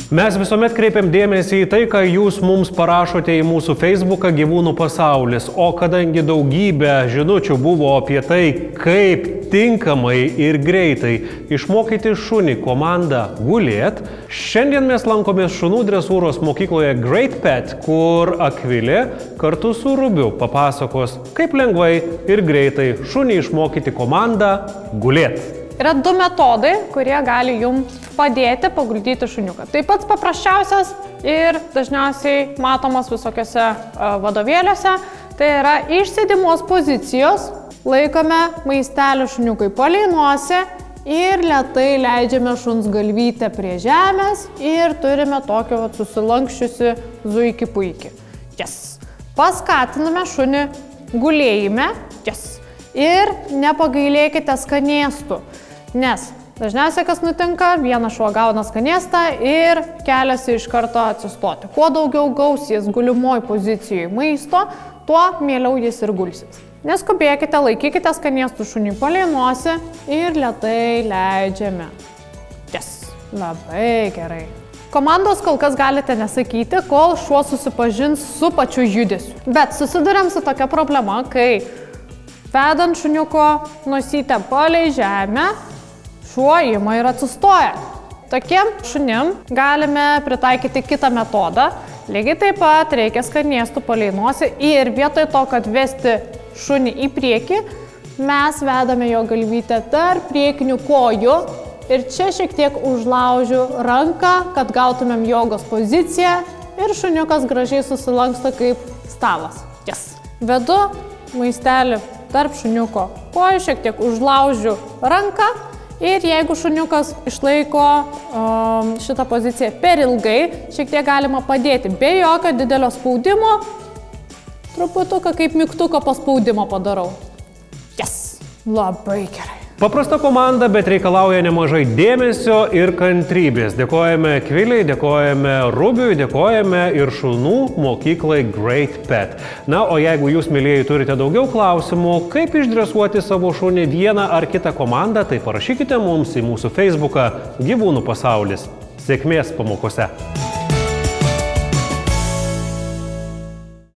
Mes visuomet kreipiam dėmesį į tai, ką jūs mums parašote į mūsų Facebooką Gyvūnų pasaulis, o kadangi daugybė žinučių buvo apie tai, kaip tinkamai ir greitai išmokyti šunį komandą gulėt, šiandien mes lankomės šunų dresūros mokykloje Great Pet, kur Akvilė kartu su Rubiu papasakos, kaip lengvai ir greitai šunį išmokyti komandą gulėt. Yra 2 metodai, kurie gali jums padėti paguldyti šuniuką. Tai pats paprasčiausias ir dažniausiai matomas visokiose vadovėliuose. Tai yra iš sėdimos pozicijos laikome maistelį šuniukui palei nosį ir lėtai leidžiame šuns galvytę prie žemės ir turime tokį susilankščiusi zuikį puikį. Yes. Paskatiname šunį gulėjime. Yes. Ir nepagailėkite skanėstų. Nes dažniausiai kas nutinka, vienas šuo gauna skanėstą ir keliasi iš karto atsistoti. Kuo daugiau gaus jis gulimoj pozicijoje maisto, tuo mieliau jis ir gulsis. Neskubėkite, laikykite skanėstų šunį palei nosį ir lėtai leidžiame. Yes. Labai gerai. Komandos kol kas galite nesakyti, kol šuo susipažins su pačiu judesiu. Bet susiduriam su tokia problema, kai vedant šuniuko nosytę palei žemę, šuo ima ir atsistoja. Tokiem šunim galime pritaikyti kitą metodą. Lygiai taip pat reikia skanėstų palei nosį ir vietoj to, kad vesti šunį į priekį, mes vedame jo galvytę tarp priekinių kojų ir čia šiek tiek užlaužiu ranką, kad gautumėm jogos poziciją ir šuniukas gražiai susilanksto kaip stalas. Yes. Vedu maistelį tarp šuniuko kojų, šiek tiek užlaužiu ranką ir jeigu šuniukas išlaiko šitą poziciją per ilgai, šiek tiek galima padėti be jokio didelio spaudimo, truputuką kaip mygtuko paspaudimo padarau. Yes. Labai gerai. Paprasta komanda, bet reikalauja nemažai dėmesio ir kantrybės. Dėkojame Akvilei, dėkojame Rubiui, dėkojame ir šunų mokyklai Great Pet. Na, o jeigu jūs, mielieji, turite daugiau klausimų, kaip išdresuoti savo šunį vieną ar kitą komandą, tai parašykite mums į mūsų Facebooką Gyvūnų pasaulis. Sėkmės pamokose.